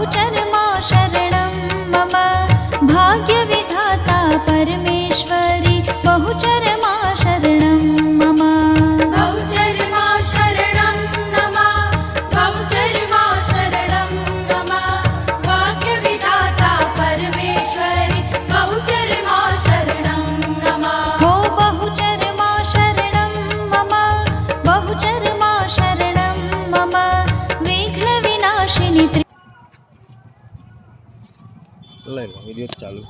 बहुचरमा शरणं मम भाग्यविधाता परमेश्वरी बहुचरमा शरणं मम बहुचरमा शरणं नमः बहुचरमा शरणं नमः भाग्यविधाता परमेश्वरी बहुचरमा शरणं नमः हो बहुचरमा शरणं मम बहुचरमा शरणं मम विघ्नविनाशिनी लाइव वीडियो चालू।